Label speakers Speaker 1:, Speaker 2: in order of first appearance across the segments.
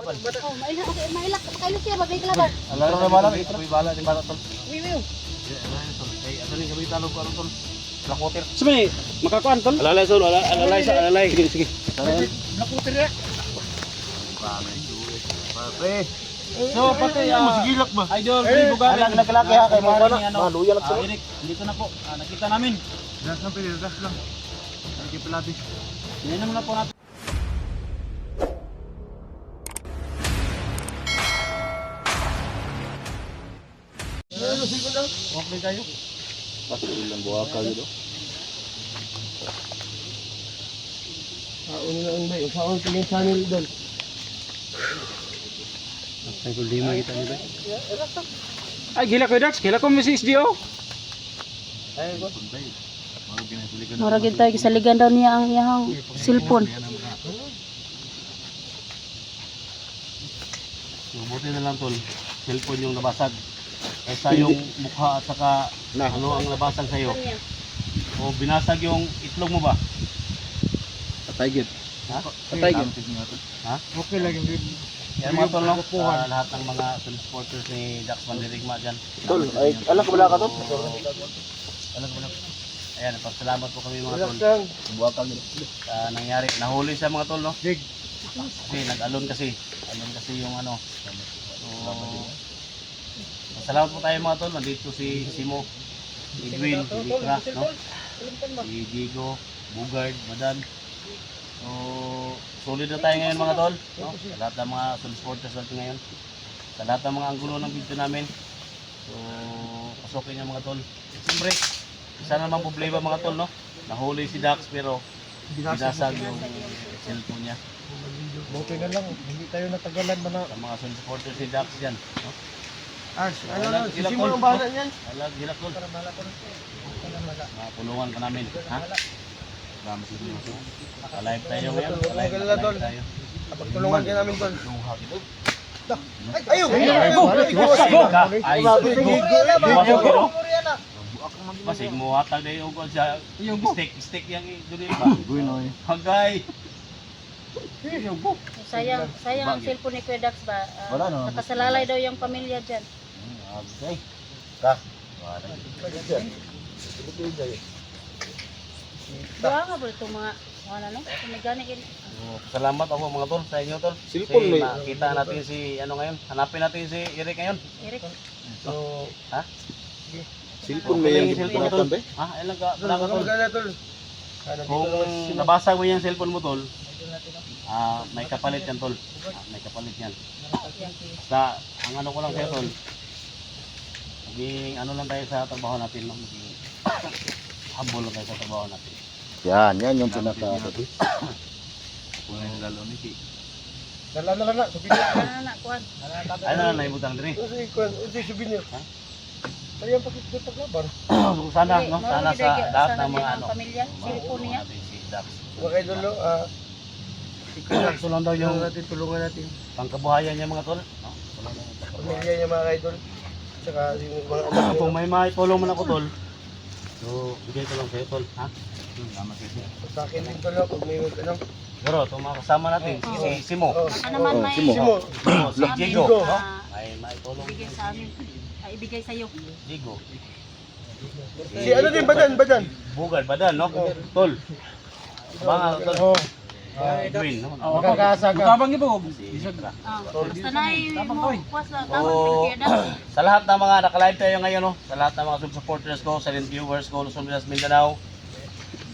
Speaker 1: Oh, mailak kayo siya bagay kalaban.
Speaker 2: Alam na bala, ito may bala din bala tol.
Speaker 1: Wiwiw.
Speaker 2: Ay, ano ni kami talog ko ano tol. Lakotir.
Speaker 3: Sabi, makakuan tol.
Speaker 2: Alalay sol, alalay.
Speaker 3: Sige, sige.
Speaker 2: Lakotir ya. Pre. So pati masigilak ba?
Speaker 3: Idol, bugan.
Speaker 2: Alang nakalaki ha kay mo na. Maluya lang sa.
Speaker 3: Eric, dito na po. Nakita namin.
Speaker 2: Das lang pili, das lang. Ay pilates.
Speaker 3: Yan muna po natin.
Speaker 2: Okay kayo. Pasti lang buha ka dito.
Speaker 4: Ano na ang bay, usaon tingin channel doon.
Speaker 3: Ay, kung di makita niyo ba? Ay, gila ko Dax. Gila ko si SDO.
Speaker 2: Ay go.
Speaker 1: Murag tayo gisaligan daw niya ang iyang cellphone.
Speaker 2: Buti na lang tol. Cellphone yung nabasag. Kaysa yung mukha at saka ano ang nabasag sa iyo. O binasag yung itlog mo ba?
Speaker 3: Patay gid.
Speaker 2: Ha?
Speaker 3: Patay gid.
Speaker 2: Ha?
Speaker 4: Okay lang yung
Speaker 2: Yan mga tol, no? Lahat ng mga supporters ni Dax Mandirigma dyan.
Speaker 4: tol. Ay, alam ko wala ka to.
Speaker 2: Alam ko na. Ayan, pasalamat po kami mga tol.
Speaker 4: Lang.
Speaker 2: Buha ka nangyari. Nahuli siya mga tol, no?
Speaker 4: Dig.
Speaker 2: Kasi nag-alon kasi. Alon kasi yung ano. So, salamat po tayo mga tol. Nandito si Simo, si Edwin, si Vikra, no? Si Diego, Bugard, Madan. So, solid na tayo ngayon mga tol, no? Sa lahat ng mga supporters natin ngayon. Sa lahat ng mga anggulo ng video namin. So, pasukin niya mga tol. Siyempre, isa naman problema mga tol, no? Nahuli si Dax pero binasag yung cellphone niya.
Speaker 4: Buti na lang, hindi tayo natagalan ba na.
Speaker 2: Sa mga supporters si Dax dyan, no?
Speaker 4: Ash, ano
Speaker 2: Wala,
Speaker 4: lang,
Speaker 2: sila
Speaker 4: sisi mo
Speaker 2: call,
Speaker 4: ang bahala niyan.
Speaker 2: Alag, hilak tol. Mapulungan ka namin, ha? Salamat sa inyo. Naka-live tayo ngayon. Naka-live tayo.
Speaker 4: Pagtulungan ka namin tol. Ay, ayun!
Speaker 2: Masig mo hatag na yung siya. Yung stick yang duli ba?
Speaker 4: Guinoy.
Speaker 2: Hagay.
Speaker 1: Sayang ang cellphone ni Kuya Dax ba?
Speaker 4: Wala, no?
Speaker 1: Nakasalalay daw yung pamilya dyan.
Speaker 2: Hagay. Ka.
Speaker 1: Buha nga ba itong mga ano? Tumigani kin.
Speaker 2: Salamat ako mga tol sa inyo tol.
Speaker 4: Cellphone mo.
Speaker 2: Makita natin si ano ngayon. Hanapin natin si Eric ngayon.
Speaker 1: Eric.
Speaker 4: So,
Speaker 2: Ha?
Speaker 4: cellphone
Speaker 2: Okay, yung cellphone tol. Ha? Ilang ka? Ilang ka tol?
Speaker 4: maganda tol.
Speaker 2: Kung nabasa mo yung cellphone mo tol, may kapalit yan tol. May kapalit yan. Basta, ang ano ko lang sa'yo tol, maging ano lang tayo sa trabaho natin. No? Maging humble lang tayo sa trabaho natin.
Speaker 4: Yan yung pinaka. Dala na, souvenir.
Speaker 1: Anak kuan.
Speaker 2: Ano na naibutang din eh.
Speaker 4: Usi souvenir.
Speaker 2: Ha?
Speaker 4: Kaya paglaban.
Speaker 2: Sana, no? Sana sa lahat ng mga ano.
Speaker 1: Pamilya, cellphone niya.
Speaker 2: natin si Dax.
Speaker 4: Mga idol,
Speaker 2: Ito lang daw yung
Speaker 4: tulungan natin.
Speaker 2: pangkabuhayan niya mga tol. No?
Speaker 4: Pamilya niya mga idol. Tsaka yung mga anak niya.
Speaker 2: Kung may maitulong man ako tol, so bigay ko lang sa'yo tol. Ha? Salamat kayo.
Speaker 4: Sa akin din tol, pag may ano.
Speaker 2: Pero itong mga kasama natin, si Simo.
Speaker 1: Baka naman may
Speaker 4: Simo.
Speaker 2: Si Diego.
Speaker 1: Diego.
Speaker 2: No? May maitulong
Speaker 1: Ibigay sa amin. Ay, ibigay sa iyo.
Speaker 2: Diego.
Speaker 4: Si ano din, Badan.
Speaker 2: Bugad, badan, no? Tol. Mga tol. Edwin, no?
Speaker 3: Tabang ibo.
Speaker 2: Si Vikra.
Speaker 1: Basta na mo kuwas lang tama
Speaker 2: Oo.
Speaker 1: Kuya Dax.
Speaker 2: Sa lahat ng mga naka-live tayo ngayon, no? Sa lahat ng mga supporters ko, silent viewers ko, Luzon, Visayas, Mindanao,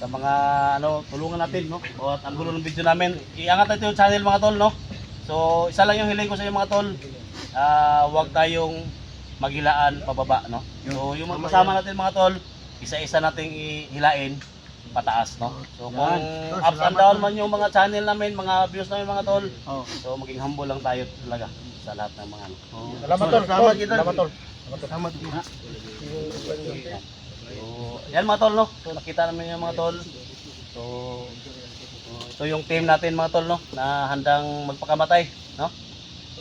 Speaker 2: sa mga ano, tulungan natin, no? O at ang gulo ng video namin, iangat natin yung channel mga tol, no? So, isa lang yung hiling ko sa inyo mga tol. Huwag tayong maghilaan pababa, no? So, yung mga kasama natin mga tol, isa-isa nating ihilain pataas, no? So, kung ups and down man yung mga channel namin, mga views namin mga tol, so maging humble lang tayo talaga sa lahat ng mga ano.
Speaker 4: Salamat tol. Salamat tol. Salamat.
Speaker 2: So, yan mga tol, no? So, nakita namin yung mga tol. So, ito yung team natin mga tol, no? Na handang magpakamatay, no?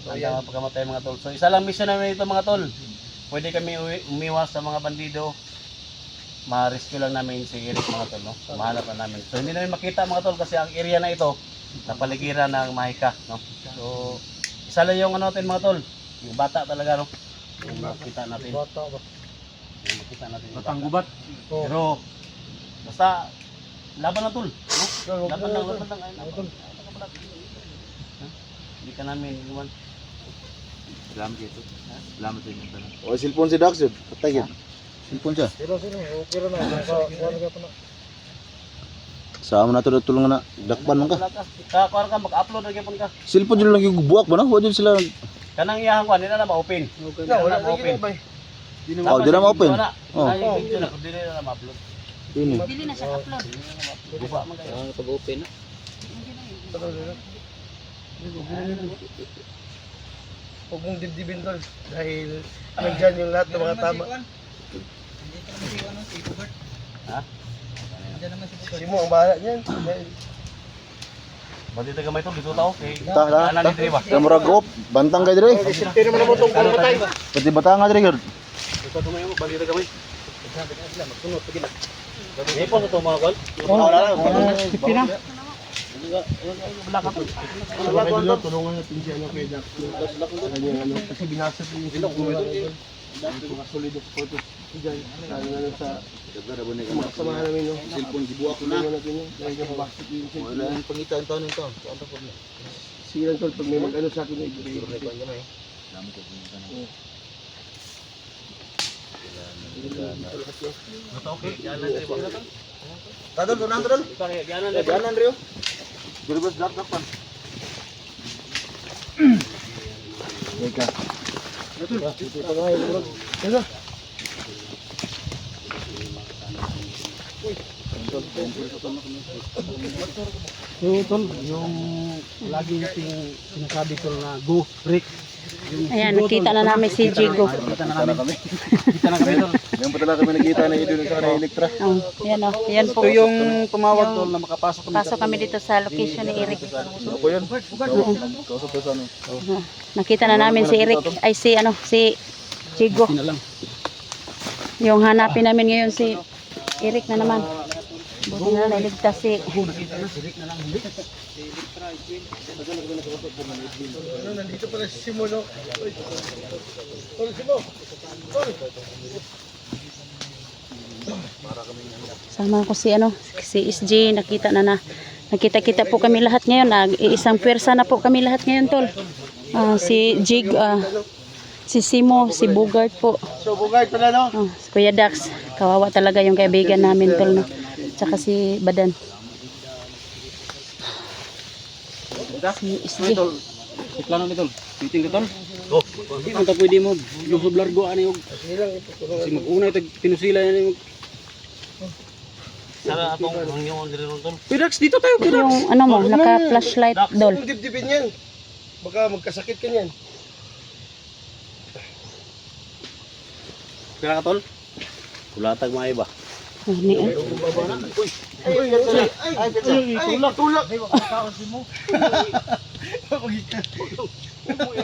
Speaker 2: Handang magpakamatay mga tol. So, isa lang mission namin ito mga tol. Pwede kami umiwas sa mga bandido. Ma-rescue lang namin si Eric mga tol, no? Mahanap na namin. So, hindi namin makita mga tol kasi ang area na ito napaligiran ng Mahika, no? So, Isa lang yung ano natin mga tol. Yung bata talaga no. Yung makita natin.
Speaker 4: Bata ba?
Speaker 2: Yung makita natin. yung
Speaker 3: Batang
Speaker 2: bata.
Speaker 3: gubat.
Speaker 2: Pero basta laban na tol. No? Laban lang, laban lang. Hindi ka namin iwan.
Speaker 5: Salamat dito. Salamat sa inyo.
Speaker 6: O cellphone si Dax yun. Patay yun. Cellphone siya.
Speaker 4: Pero sino, okay ra na. Nakakuha na pa na.
Speaker 6: Sama na to tulungan na. Dakpan man ka.
Speaker 2: Kuha ka, mag-upload na gyapon ka.
Speaker 6: Cellphone dyan lang yung buwak ba na? Wala dyan sila.
Speaker 2: Kanang iyahang kuha, nila na ma-open.
Speaker 4: Na, wala na
Speaker 2: open.
Speaker 4: ba?
Speaker 6: Oh, di na ma-open. Oh.
Speaker 2: Ay, video na, hindi na ma-upload.
Speaker 6: Yun eh.
Speaker 1: Dili na siya upload.
Speaker 2: Guba man kayo.
Speaker 5: Ang pag-open na.
Speaker 4: Huwag mong dibdibin tol. Dahil nandyan yung lahat ng mga tama.
Speaker 2: Ha?
Speaker 4: Si mo ang bahala niyan. Dahil
Speaker 2: Bati taga may to, dito tao. Kay
Speaker 6: Ta.
Speaker 2: anan ni Dre ba?
Speaker 6: Kamura go. Bantang kayo dire.
Speaker 4: Pero naman mo itong puro patay.
Speaker 6: Pati bata nga dire. Gerd.
Speaker 2: Ito tumayo mo, bati taga may. Magsunod pag ina. May po sa to mga kol.
Speaker 3: Pina.
Speaker 2: Wala ka to.
Speaker 4: Tulungan natin siya kay Jack. Kasi binasag yung mga solid of photos. Diyan, lalo na sa sama namin yung
Speaker 6: Cellphone gibuwak na.
Speaker 4: tulungan natin yun. Dahil yung bakit yung
Speaker 6: Wala yung pangitan taon nito. Ano po na?
Speaker 4: sige lang tol, pag may mag-ano sa akin, ibigay.
Speaker 2: Ito okay. Yanan Dre ba?
Speaker 6: Tadol, tunan tadol.
Speaker 2: Yanan Dre.
Speaker 6: Yanan Rio. Dirbas dakpan. Ika.
Speaker 3: So, tol, yung lagi nating sinasabi tol na go, break. Yung
Speaker 1: Ayan,
Speaker 3: sigo,
Speaker 1: nakita
Speaker 3: tol.
Speaker 1: na namin si Jigo.
Speaker 3: Kita na
Speaker 6: Sana
Speaker 3: kami.
Speaker 6: kami.
Speaker 3: Kita na kami tol.
Speaker 6: Yung patala kami nakita na idol sa Elektra.
Speaker 1: Oh, yan oh. Yan po.
Speaker 3: Ito yung tumawag tol na makapasok kami.
Speaker 1: Pasok kami dito sa location ni Eric.
Speaker 6: Ako yun. Kausap ko sa ano.
Speaker 1: Nakita na namin si Eric. Ay si ano, si Jigo.
Speaker 3: Tina lang.
Speaker 1: Yung hanapin namin ngayon si Eric na naman. Buti na naligtas si
Speaker 4: Nandito pala si Simo, no? Tol, Simo!
Speaker 1: sama ko si ano, si SJ. Nakita-kita po kami lahat ngayon. Isang pwersa na po kami lahat ngayon, tol. Si Jig, si Simo, si Bugart po.
Speaker 4: So, bugay pala, no?
Speaker 1: Si Kuya Dax. Kawawa talaga yung kaibigan namin, tol, no? Tsaka si Badan. Si SJ.
Speaker 3: Plano ni tol. Meeting ka tol. Go. Di man ta pwede mo lusob largo ani og
Speaker 4: Sige lang, ito.
Speaker 3: si mag-una tag pinusila yan yung
Speaker 2: Sana atong hangyon Dre ron tol.
Speaker 3: Pidax dito tayo Pidax.
Speaker 1: Yung ano mo, naka-flashlight, dol.
Speaker 4: Kung dibdibin yan, baka magkasakit ka niyan.
Speaker 2: Pira ka tol? Kulatag mga iba.
Speaker 1: Ni,
Speaker 4: Tulak, tulak!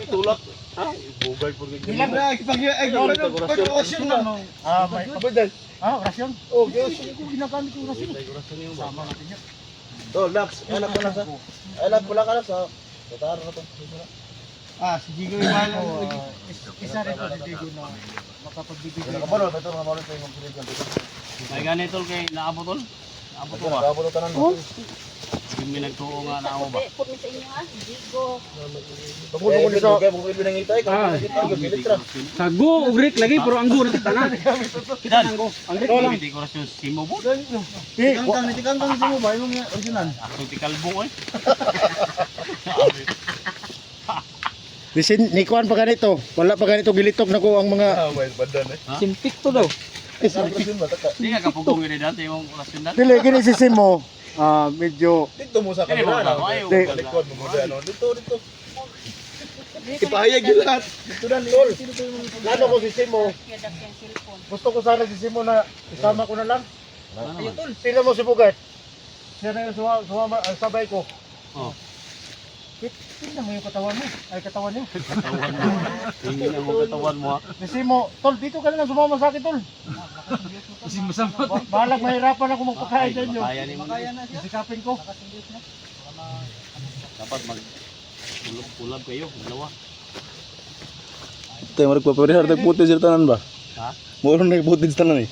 Speaker 2: Tulak. Ha? Bugay po
Speaker 4: Ilan na, pag-orasyon na. May pabadan.
Speaker 3: Orasyon.
Speaker 4: Oh, orasyon ko, ginagamit yung orasyon. Sama natin yan.
Speaker 6: Oh, Dax. Anak ko na sa. Anak ko lang ka na sa. Tataro na to.
Speaker 4: Si Jigo yung mahal. Isa rin po si Jigo na makapagbibigay.
Speaker 6: Nakapalo, ito nga mawala sa imong pinag
Speaker 2: May ganit tol kay naabot tol. Naabot ko ba?
Speaker 6: Nakapalo tanan mo.
Speaker 2: Hindi nagtuo nga na ako ba?
Speaker 1: Put mi sa inyo ha, Jigo.
Speaker 6: Tungkol ko sa kay mong ibig nangitay ka. Elektra.
Speaker 3: Sa go og break lagi pero ang go na kita na. Kita ang go. Ang break lang.
Speaker 2: Hindi ko na siya simo po.
Speaker 6: Tikang sa mo ba imong original.
Speaker 2: Ako ti kalbo eh.
Speaker 4: Bisin, ni Kwan pa ganito. Wala pa ganito gilitok na ko ang mga...
Speaker 6: May badan eh.
Speaker 3: Simpik to daw.
Speaker 2: Hindi ka kapugong yun dati yung orasyon dati.
Speaker 4: Dili, gini si Simo. Medyo...
Speaker 6: Dito mo sa
Speaker 2: Kaya mo
Speaker 6: kamera.
Speaker 2: na, ayaw.
Speaker 4: Di-
Speaker 6: Likod mo muna ano. Dito. Ipahayag yun lahat. Dito na lol.
Speaker 4: Lalo ko si Simo. Gusto ko sana si Simo na isama ko na lang. Tingnan mo si Bugart. Siya na yung sumama, ang sabay ko.
Speaker 2: Oh.
Speaker 4: Tingnan mo yung katawan mo. Ay, katawan niyo.
Speaker 2: Katawan mo. Hindi na mo katawan mo ha.
Speaker 4: Si Simo, tol, dito ka na lang sumama sa akin, tol.
Speaker 3: Kasi masama.
Speaker 4: Bahalag, mahirapan ako magpakain sa inyo.
Speaker 2: Kaya ni mo.
Speaker 4: Isikapin ko.
Speaker 2: Dapat mag Pulab kayo, dalawa.
Speaker 4: Tayo magpaparehar tayo footage sa tanan ba?
Speaker 2: Ha?
Speaker 4: Moro na yung footage tanan eh.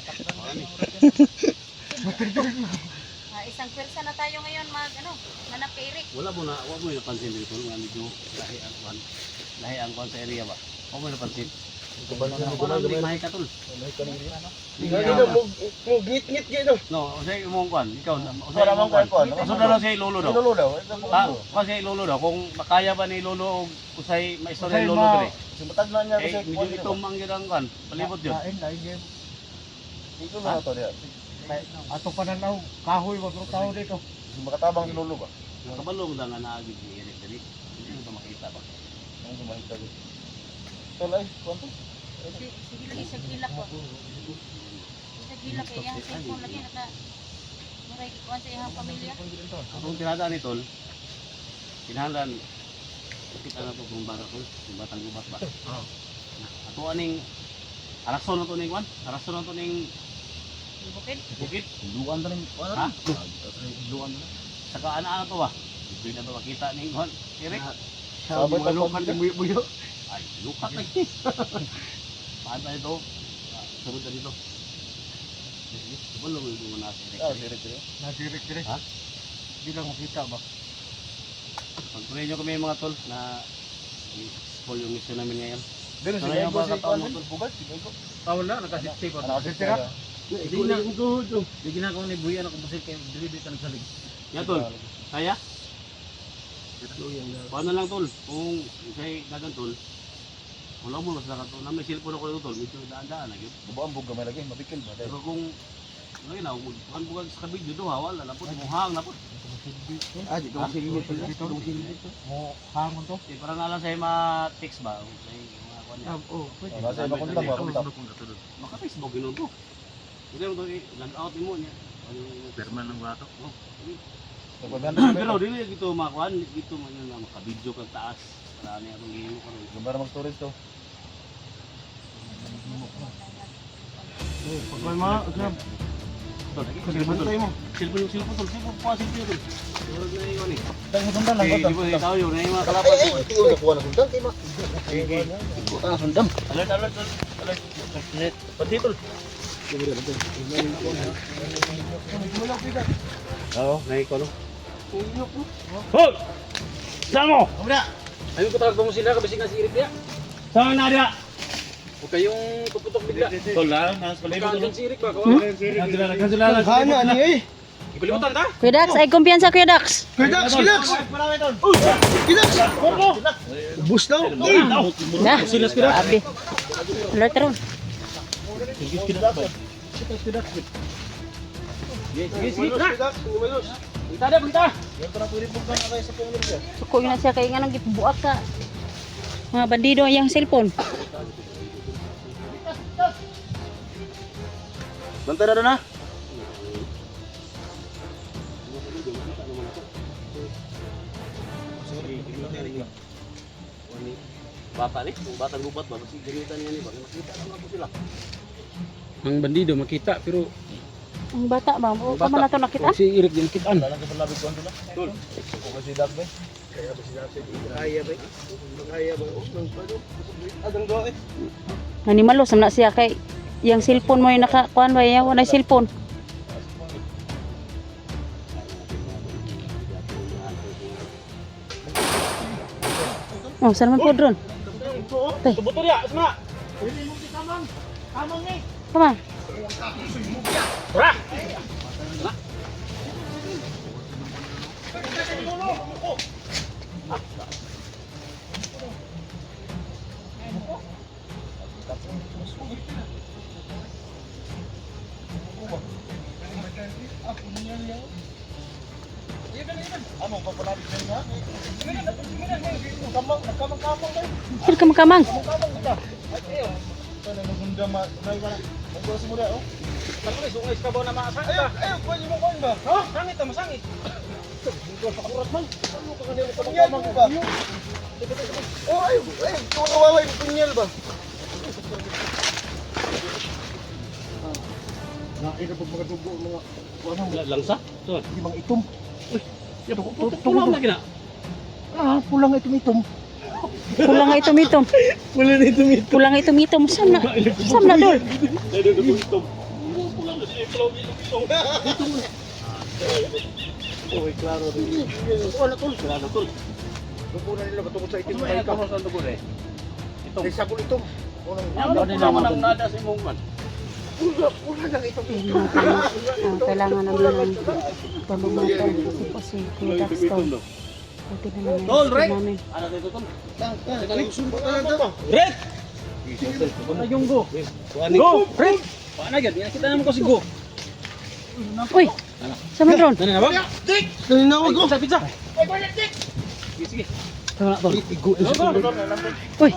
Speaker 1: Isang pwersa na tayo ngayon manap kay Eric.
Speaker 2: Wala mo napansin dito nga medyo lahi ang kwan sa area ba? Wala mo napansin. Wala mo mahi ka tol.
Speaker 6: Mo git-git gito.
Speaker 2: No, usay mo kwan, ikaw.
Speaker 6: Wala mang kwan.
Speaker 2: Usay daw si lolo daw.
Speaker 6: Lolo daw.
Speaker 2: Ah, kasi lolo daw kung makaya ba ni lolo og usay maistorya ni lolo dire.
Speaker 6: Sumatag na niya
Speaker 2: Eh,
Speaker 6: kasi
Speaker 2: medyo itom ang girang kwan, palibot yun.
Speaker 6: Ito na to diya.
Speaker 3: Ato pa na lang, kahoy, wag ro tao dito.
Speaker 6: Makatabang si Lolo ba?
Speaker 2: Nakabalong da nga naagid ni Eric diri. Hindi mo to makita ba?
Speaker 6: Ang sumahita ko. Tolay, kwanto?
Speaker 1: Sige lagi sa gila ko. Sa gila kay yang cellphone lagi naka muray kuan sa iyang pamilya.
Speaker 2: Akong tinadaan ni tol. Kinahanglan kita na to kung bata tol, kung batang gubat ba. Ato aning arason na to ning kwan, arason na to ning
Speaker 1: Bukid.
Speaker 2: bukid.
Speaker 6: Luan ta ning
Speaker 2: Ha? Luan na. Saka ana to ba? Hindi na to makita ning kwan. Eric.
Speaker 6: Sabay ta
Speaker 3: Lukan yung buyo-buyo.
Speaker 2: Ay, lukat lagi. Paano ito? Sunod na dito. Wala mo yung mga nasa
Speaker 6: Ah,
Speaker 2: Eric.
Speaker 6: direct.
Speaker 3: Nadirik dire.
Speaker 2: Ha?
Speaker 3: Di lang makita ba?
Speaker 2: Pag-pray nyo kami mga tol na i-spoil yung mission namin ngayon.
Speaker 6: Dili si
Speaker 2: Sana yung
Speaker 6: Gaygo
Speaker 2: mga
Speaker 6: si
Speaker 2: kataon mo
Speaker 6: Kwan.
Speaker 2: tol.
Speaker 6: Bugad si Gaygo.
Speaker 3: Wala, nakasitsi ko.
Speaker 6: Nakasitsi ka?
Speaker 3: Di na ang tuhod yung. Di ginagawa ni Buya na kumusik kayo. Dili ka nagsalig.
Speaker 2: Yan tol, kaya? Paano lang tol, kung sa'y dagan tol, wala mo mas nakato. Na may cellphone ako dito tol, medyo daan-daan na yun.
Speaker 6: Bubuan bug gamay lagi, mabikil ba?
Speaker 2: Pero kung, ano yun, bukan bukan sa kabidyo doon, wala na po, muhang na po.
Speaker 6: Ah, di ko sige dito.
Speaker 3: Mo hangon to.
Speaker 2: Eh, parang nalang sa'yo ma-text ba? O sa'yo, mga kwan niya.
Speaker 3: Oh, pwede.
Speaker 6: Nasa iba kuntang ba kuntang.
Speaker 2: Maka-Facebook yun to. Hindi mo to, nag-out mo niya.
Speaker 5: Perman ng bato.
Speaker 2: Pero dili gito makuan, gito man yun na maka-video kag taas. Para niya itong gihimo ka rin.
Speaker 6: Gambar mag storage to.
Speaker 3: Pagkal ma, grab.
Speaker 2: Cellphone tayo mo. Cellphone pa cellphone to. Durog na yun eh.
Speaker 6: Dang mo sundan lang
Speaker 2: Di
Speaker 6: ko.
Speaker 2: ba tao yun, na yung mga kalaban.
Speaker 6: Tingol na kuha na sundan kay ma. Ah, sundam.
Speaker 2: Alert. Pati tol. Oo, naiko no. Hoy! Saan mo?
Speaker 3: Ayun ko talaga mo sila, kabisig nga si Eric niya.
Speaker 2: Saan na dia?
Speaker 3: Huwag kayong puputok bigla.
Speaker 2: Tol na, nasa palibot
Speaker 3: Kagan si Eric ba? Kawa.
Speaker 2: Kansulala.
Speaker 6: Hana ani eh.
Speaker 3: Ipalimutan ta?
Speaker 1: Kuya Dax, ay kumpiyansa Kuya Dax.
Speaker 6: Kidax. Kidax. Bus daw.
Speaker 1: Na. Abi. Alert ron.
Speaker 3: Kita ada, kita.
Speaker 1: Suko yun na siya kay nga nang gibuak ka. Mga bandido yung cellphone.
Speaker 6: Bantay na na.
Speaker 2: Bata ni, batang gubat ba? Kasi gamitan niya ni ba? Makita naman po sila.
Speaker 3: Ang bandido makita pero
Speaker 1: Ang bata ba? O ka man na to nakita?
Speaker 3: si Eric din kitaan.
Speaker 6: Dalang ka palabig ko na. Tol. Ko kasi dak ba. Kaya ba? Kaya ba? Adang do eh.
Speaker 1: Nanimalo sam na siya kay yung cellphone mo yung nakakuan ba yan? Wala cellphone. Oh, saan naman po drone? Tay,
Speaker 3: Tubuto dia, semua.
Speaker 1: come on.
Speaker 6: Ano pa palabig na? Kamang kayo.
Speaker 1: Sino ka makamang?
Speaker 6: Kamang kita. Ayo. Sana nagunda ma nay wala. Nagdo si mura oh.
Speaker 3: Tapi sungai Skabaw na maasang
Speaker 6: Ayo, ayo kuan mo kuan ba?
Speaker 3: Ha? Sangit ta masangit.
Speaker 6: Akurat man. Ano ka kanila kamang ba? Oh, ayo, ayo. Tuwaway punyal ba? Nakita po mga dugo mga
Speaker 2: Langsa? So,
Speaker 6: di mga itom.
Speaker 2: tulong lagi na.
Speaker 4: pulang itom-itom.
Speaker 1: Pulang nga itom-itom.
Speaker 6: Wala na ito mito.
Speaker 1: Pulang nga itom-itom. Saan na dol?
Speaker 6: Uy, klaro rin. Wala tol. Klaro tol. Lupunan nila patungkol sa itim
Speaker 2: Ano
Speaker 6: na
Speaker 2: ako sa dugo eh? Ito.
Speaker 6: Ay, sabon ito.
Speaker 2: Ano din naman ang nada sa imong man?
Speaker 6: Wala lang ito.
Speaker 1: Kailangan namin ng tulong natin kasi po si Kuya Daxton. Buti na naman
Speaker 2: Tol,
Speaker 1: gusto
Speaker 2: Rek!
Speaker 1: namin.
Speaker 2: Ano dito tol?
Speaker 6: Sumpa ka lang ito.
Speaker 2: Red!
Speaker 5: Ano yung go? Go! Red! Paano yun? Nakita naman ko si Go.
Speaker 1: Uy! Sa man ron?
Speaker 5: Ano na ba?
Speaker 4: Naninawag ko.
Speaker 5: Pizza, pizza! Sige, sige.
Speaker 1: Uy!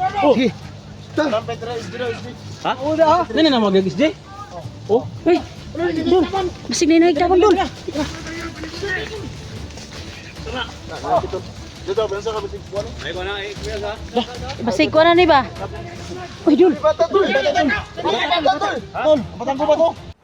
Speaker 5: Ha? Nani na mag-agis, Jay?
Speaker 1: Uy! Dol! Basig na inahigdawan dol!
Speaker 6: Dito, bensa ka bisig buwan.
Speaker 2: Ay ko na eh, kuya sa.
Speaker 1: Basig ko na ni ba? Uy dol!
Speaker 6: Bata tol. Tol, batang ko ba to?